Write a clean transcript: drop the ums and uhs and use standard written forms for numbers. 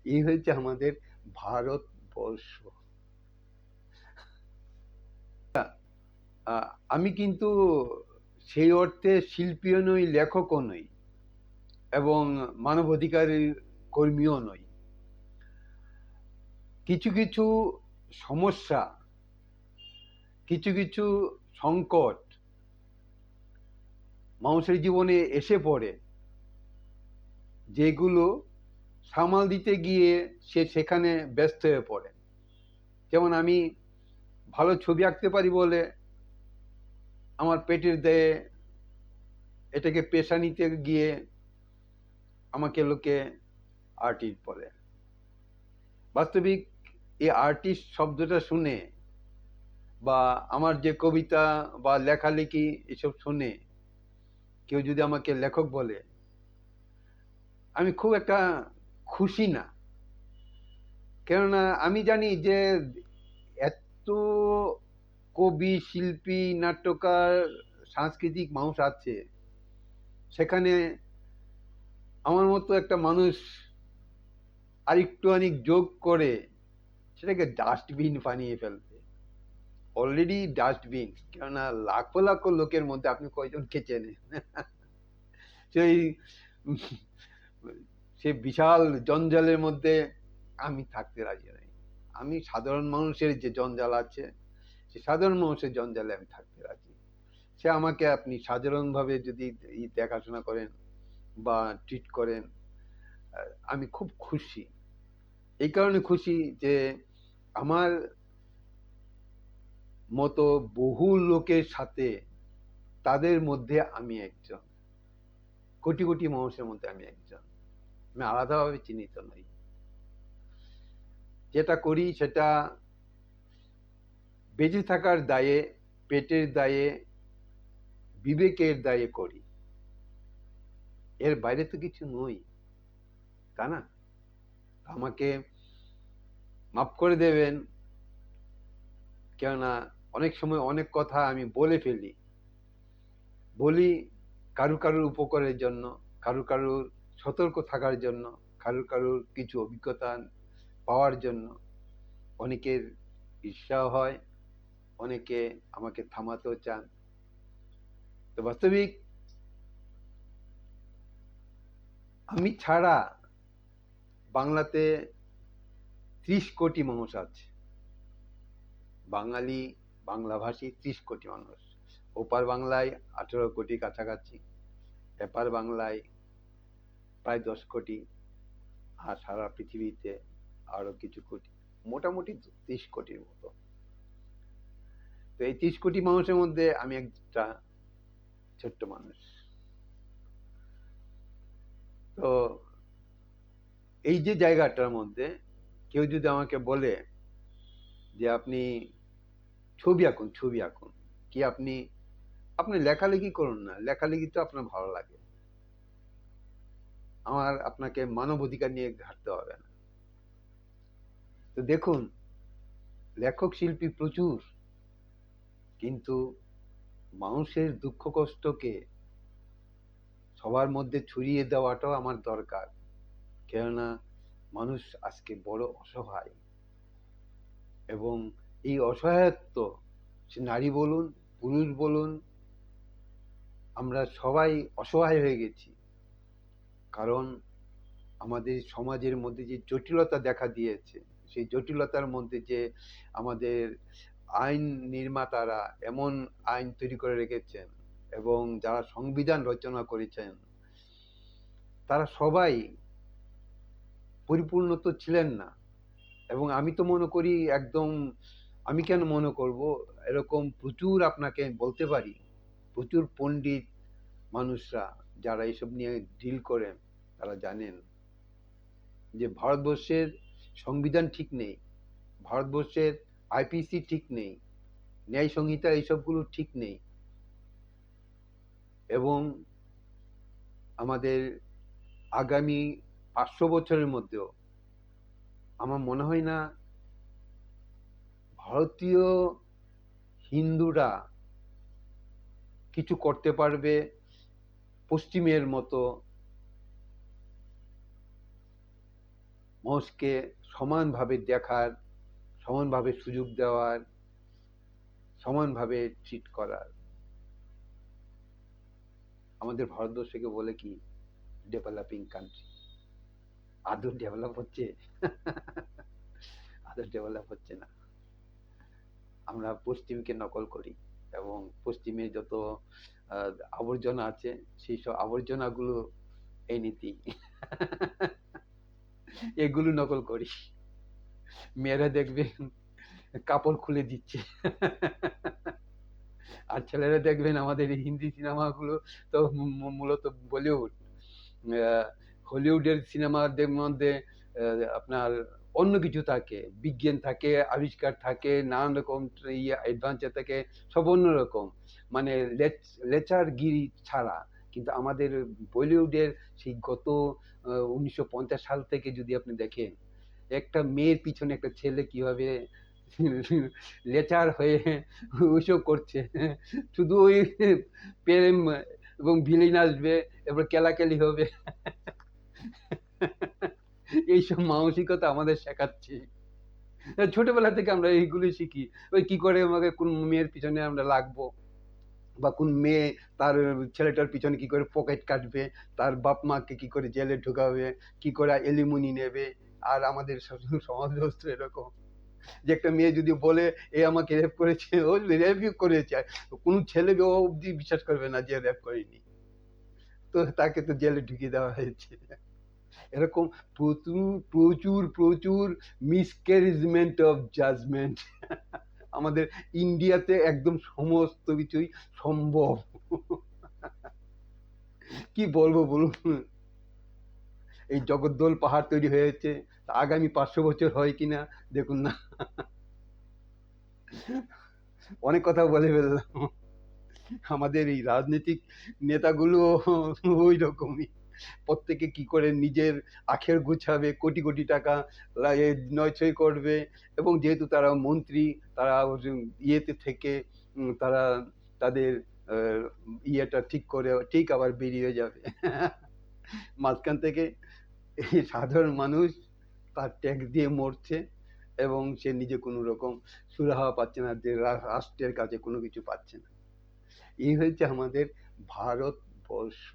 এই হচ্ছে আমাদের ভারতবর্ষ। আমি কিন্তু সেই অর্থে শিল্পীও নই, লেখকও নই, এবং মানবাধিকারের কর্মীও নই। কিছু কিছু সমস্যা, কিছু কিছু সংকট মানুষের জীবনে এসে পড়ে, যেগুলো সামাল দিতে গিয়ে সে সেখানে ব্যস্ত হয়ে পড়ে। যেমন আমি ভালো ছবি আঁকতে পারি বলে আমার পেটের দায়ে এটাকে পেশা নিতে গিয়ে আমাকে লোকে আর্টিস্ট বলে। বাস্তবিক এই আর্টিস্ট শব্দটা শুনে, বা আমার যে কবিতা বা লেখালেখি এসব শুনে কেউ যদি আমাকে লেখক বলে, আমি খুব একটা খুশি না। কেননা আমি জানি যে এত কবি, শিল্পী, নাট্যকার, সাংস্কৃতিক মানুষ আছে, সেখানে আমার মতো একটা মানুষ আরেকটুখানি যোগ করে সেটাকে ডাস্টবিন বানিয়ে ফেলবে। অলরেডি ডাস্টবিন, কেননা লাখো লাখো লোকের মধ্যে আপনি কয়জনকে চেনেন? সেই সে বিশাল জঞ্জালের মধ্যে আমি থাকতে রাজি নই। আমি সাধারণ মানুষের যে জঞ্জাল আছে, সে সাধারণ মানুষের জঞ্জালে আমি থাকতে রাজি। সে আমাকে আপনি সাধারণভাবে যদি দেখাশোনা করেন বা ট্রিট করেন, আমি খুব খুশি। এই কারণে খুশি যে আমার মতো বহু লোকের সাথে, তাদের মধ্যে আমি একজন, কোটি কোটি মানুষের মধ্যে আমি একজন। আমি আলাদাভাবে চিহ্নিত নই। যেটা করি সেটা বেঁচে থাকার দায়ে, পেটের দায়ে, বিবেকের দায়ে করি। এর বাইরে তো কিছু নই, তা না? আমাকে মাফ করে দেবেন, কেননা অনেক সময় অনেক কথা আমি বলে ফেলি। বলি কারু কারুর উপকারের জন্য, কারু কারুর সতর্ক থাকার জন্য, কারু কারুর কিছু অভিজ্ঞতা পাওয়ার জন্য। অনেকের ঈর্ষাও হয়, অনেকে আমাকে থামাতেও চান। তো বাস্তবিক আমি ছাড়া বাংলাতে 30 কোটি মানুষ আছে। বাঙালি, বাংলাভাষী 30 কোটি মানুষ। ওপার বাংলায় 18 কোটি কাছাকাছি, এপার বাংলায় প্রায় 10 কোটি, আর সারা পৃথিবীতে আরো কিছু কোটি, মোটামুটি 30 কোটির মতো। তো এই 30 কোটি মানুষের মধ্যে আমি একটা ছোট্ট মানুষ। তো এই যে জায়গাটার মধ্যে কেউ যদি আমাকে বলে যে আপনি ছবি আঁকুন, ছবি আঁকুন, কি আপনি আপনি লেখালেখি করুন না, লেখালেখি তো আপনার ভালো লাগে, আমার আপনাকে মানবাধিকার নিয়ে ঘাটতে হবে না। তো দেখুন, লেখক শিল্পী প্রচুর, কিন্তু মানুষের দুঃখ কষ্টকে সবার মধ্যে ছড়িয়ে দেওয়াটাও আমার দরকার। কেননা মানুষ আজকে বড় অসহায়, এবং এই অসহায়ত্ব, সে নারী বলুন, পুরুষ বলুন, আমরা সবাই অসহায় হয়ে গেছি। কারণ আমাদের সমাজের মধ্যে যে জটিলতা দেখা দিয়েছে, সেই জটিলতার মধ্যে যে আমাদের আইন নির্মাতারা এমন আইন তৈরি করে রেখেছেন, এবং যারা সংবিধান রচনা করেছেন, তারা সবাই পরিপূর্ণ তো ছিলেন না। এবং আমি তো মনে করি একদম, আমি কেন মনে করব, এরকম প্রচুর আপনাকে বলতে পারি, প্রচুর পণ্ডিত মানুষরা যারা এসব নিয়ে ডিল করেন, তারা জানেন যে ভারতবর্ষের সংবিধান ঠিক নেই, ভারতবর্ষের আইপিসি ঠিক নেই, ন্যায় সংহিতা এইসবগুলো ঠিক নেই। এবং আমাদের আগামী 500 বছরের মধ্যেও আমার মনে হয় না ভারতীয় হিন্দুরা কিছু করতে পারবে পশ্চিমের মতো মানুষকে সমানভাবে দেখার, সমানভাবে সুযোগ দেওয়ার, সমানভাবে ট্রিট করার। আমাদের ভারতবর্ষকে বলে কি ডেভেলপিং কান্ট্রি। আদৌ ডেভেলপ হচ্ছে? আদৌ ডেভেলপ হচ্ছে না। আমরা পশ্চিমকে নকল করি এবং পশ্চিমে যত আবর্জনা আছে সেই সব আবর্জনাগুলো এই নীতি এগুলো নকল করি। মেয়েরা দেখবেন কাপড় খুলে দিচ্ছে আর ছেলেরা দেখবেন আমাদের এই হিন্দি সিনেমাগুলো তো মূলত বলিউড, হলিউডের সিনেমাদের মধ্যে আপনার অন্য কিছু থাকে, বিজ্ঞান থাকে, আবিষ্কার থাকে, নানান রকম অ্যাডভেঞ্চার থাকে, সব অন্যরকম, মানে লেচারগিরি ছাড়া। কিন্তু আমাদের বলিউডের সেই গত 1950 সাল থেকে যদি আপনি দেখেন, একটা মেয়ের পিছনে একটা ছেলে কিভাবে লেচার হয়ে ওইসব করছে, শুধু ওই প্রেম এবং ভিলেন আসবে, এবার কেলাকেলি হবে, এইসব মানসিকতা আমাদের শেখাচ্ছে। ছোটবেলা থেকে আমরা এইগুলি শিখি, ওই কি করে আমাকে কোন মেয়ের পিছনে আমরা লাগবো, বা কোন মেয়ে তার ছেলেটার পিছনে কি করে পকেট কাটবে, তার বাপ মাকে কি করে জেলে ঢুকাবে, কি করে এলিমনি নেবে। আর আমাদের সমাজ ব্যবস্থা এরকম যে একটা মেয়ে যদি বলে এ আমাকে রেপ করেছে, ও রেপই করেছে, কোনো ছেলে ও অবধি বিশ্বাস করবে না যে রেপ করেনি, তো তাকে তো জেলে ঢুকিয়ে দেওয়া হয়েছে। এরকম প্রচুর প্রচুর প্রচুর মিসক্যারেজমেন্ট অফ জাজমেন্ট আমাদের ইন্ডিয়াতে একদম সমস্ত কিছুই সম্ভব। কি বলবো বলুন, এই জগদ্দল পাহাড় তৈরি হয়েছে, আগামী 500 বছর হয় কিনা দেখুন না। অনেক কথা বলে ফেললাম। আমাদের এই রাজনৈতিক নেতাগুলো ওই রকমই, প্রত্যেকে কি করে নিজের আখের গুছাবে, কোটি কোটি টাকা নয়ছয় করবে, এবং যেহেতু তারা মন্ত্রী, তারা ইয়েতে থেকে তারা তাদের ইয়েটা ঠিক করে ঠিক আবার বেরিয়ে যাবে। মাঝখান থেকে এই সাধারণ মানুষ তার ট্যাক্স দিয়ে মরছে এবং সে নিজে কোনো রকম সুরাহা পাচ্ছে না, যে রাষ্ট্রের কাছে কোনো কিছু পাচ্ছে না। এই হচ্ছে আমাদের ভারতবর্ষ।